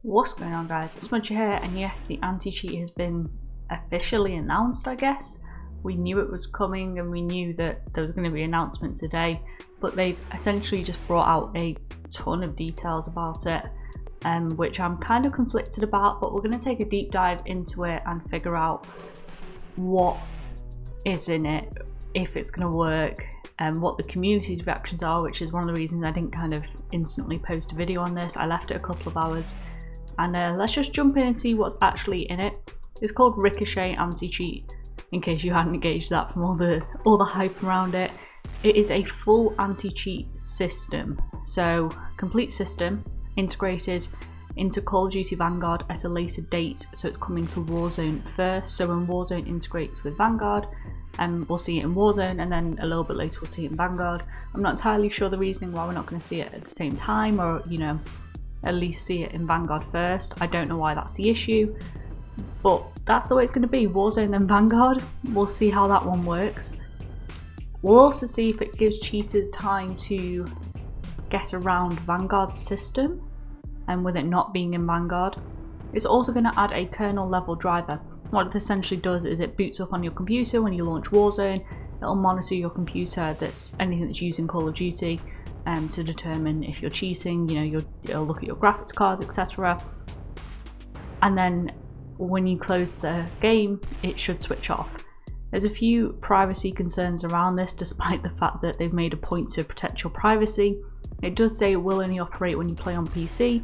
What's going on, guys? It's Smudger here, and yes, the anti-cheat has been officially announced, I guess. We knew it was coming and we knew that there was going to be an announcement today, but they've essentially just brought out a ton of details about it, which I'm kind of conflicted about, but we're going to take a deep dive into it and figure out what is in it, if it's going to work, and what the community's reactions are, which is one of the reasons I didn't kind of instantly post a video on this. I left it a couple of hours. And let's just jump in and see what's actually in it. It's called Ricochet Anti-Cheat, in case you hadn't gauged that from all the hype around it. It is a full anti-cheat system. So, complete system, integrated into Call of Duty Vanguard at a later date. So it's coming to Warzone first. So when Warzone integrates with Vanguard, we'll see it in Warzone, and then a little bit later we'll see it in Vanguard. I'm not entirely sure the reasoning why we're not going to see it at the same time, or, you know, at least see it in Vanguard first. I don't know why that's the issue, but that's the way it's going to be. Warzone then Vanguard. We'll see how that one works. We'll also see if it gives cheaters time to get around Vanguard's system, and with it not being in Vanguard. It's also going to add a kernel level driver. What it essentially does is it boots up on your computer when you launch Warzone. It'll monitor your computer, that's anything that's using Call of Duty, to determine if you're cheating. You know, it'll look at your graphics cards, etc. And then when you close the game, it should switch off. There's a few privacy concerns around this, despite the fact that they've made a point to protect your privacy. It does say it will only operate when you play on PC,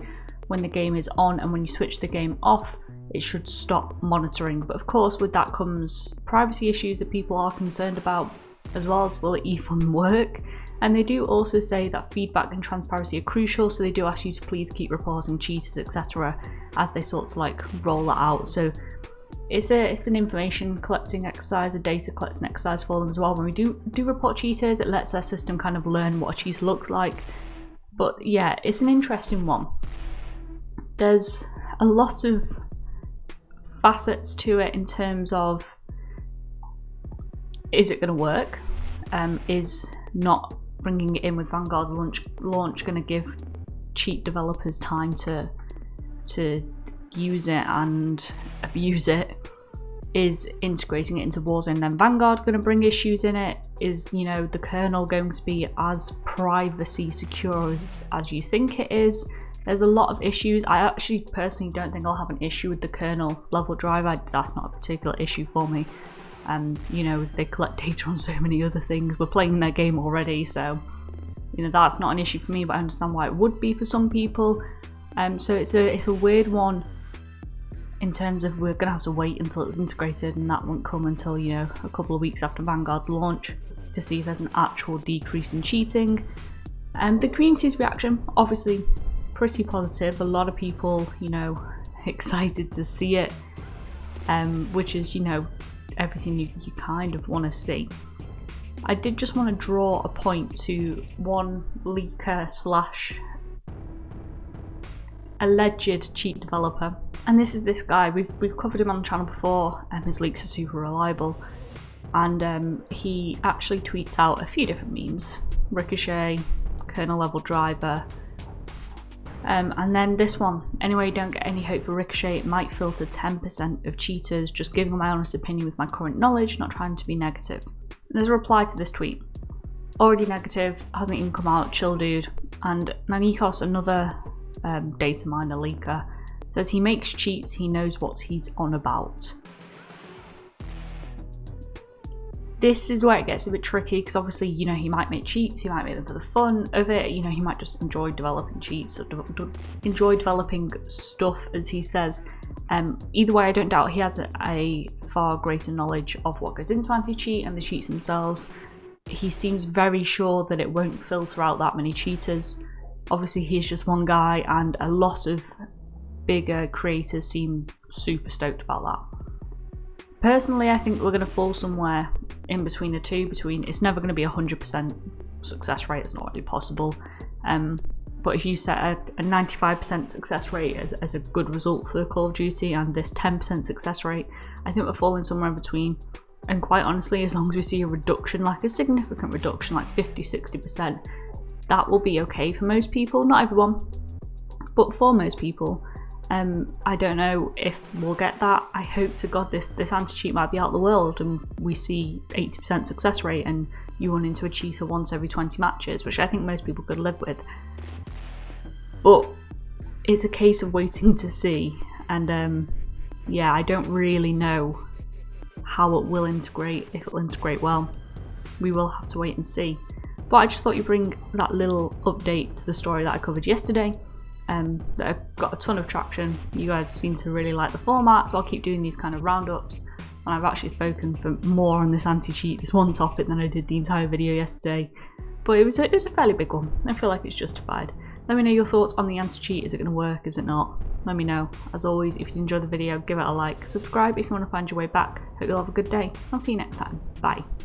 when the game is on, and when you switch the game off, it should stop monitoring. But of course, with that comes privacy issues that people are concerned about, as well as will it even work? And they do also say that feedback and transparency are crucial, so they do ask you to please keep reporting cheaters, etc., as they sort of like roll that out. So it's an information collecting exercise, a data collecting exercise for them as well. When we do report cheaters, it lets their system kind of learn what a cheater looks like. But yeah, it's an interesting one. There's a lot of facets to it in terms of, is it going to work? Is not bringing it in with Vanguard's launch going to give cheat developers time to use it and abuse it? Is integrating it into Warzone then Vanguard going to bring issues in it? Is, you know, the kernel going to be as privacy secure as you think it is? There's a lot of issues. I actually personally don't think I'll have an issue with the kernel level driver. That's not a particular issue for me. You know, they collect data on so many other things. We're playing their game already, so, you know, that's not an issue for me, but I understand why it would be for some people. So it's a weird one in terms of we're going to have to wait until it's integrated, and that won't come until, you know, a couple of weeks after Vanguard launch to see if there's an actual decrease in cheating. The community's reaction, obviously pretty positive. A lot of people, you know, excited to see it, which is, you know, everything you kind of want to see. I did just want to draw a point to one leaker slash alleged cheat developer, and this is this guy. We've covered him on the channel before, and his leaks are super reliable, and he actually tweets out a few different memes: Ricochet, kernel level driver, and then this one. Anyway, don't get any hope for Ricochet. It might filter 10% of cheaters. Just giving my honest opinion with my current knowledge, not trying to be negative. And there's a reply to this tweet. Already negative, hasn't even come out, chill dude. And Nanikos, another data miner leaker, says he makes cheats, he knows what he's on about. This is where it gets a bit tricky, because obviously, you know, he might make cheats, he might make them for the fun of it, you know, he might just enjoy developing cheats or enjoy developing stuff, as he says. Either way, I don't doubt he has a far greater knowledge of what goes into anti-cheat and the cheats themselves. He seems very sure that it won't filter out that many cheaters. Obviously, he's just one guy, and a lot of bigger creators seem super stoked about that. Personally, I think we're going to fall somewhere in between the two. It's never going to be 100% success rate. It's not really possible. But if you set a 95% success rate as a good result for Call of Duty, and this 10% success rate, I think we're falling somewhere in between. And quite honestly, as long as we see a reduction, like a significant reduction, like 50-60%, that will be okay for most people. Not everyone, but for most people. I don't know if we'll get that. I hope to God this anti-cheat might be out of the world and we see 80% success rate and you run into a cheater once every 20 matches, which I think most people could live with. But it's a case of waiting to see, and yeah, I don't really know how it will integrate, if it'll integrate well. We will have to wait and see. But I just thought you'd bring that little update to the story that I covered yesterday. That got a ton of traction. You guys seem to really like the format, so I'll keep doing these kind of roundups. And I've actually spoken for more on this anti-cheat, this one topic, than I did the entire video yesterday. But it was a fairly big one. I feel like it's justified. Let me know your thoughts on the anti-cheat. Is it going to work? Is it not? Let me know. As always, if you enjoyed the video, give it a like. Subscribe if you want to find your way back. Hope you'll have a good day. I'll see you next time. Bye.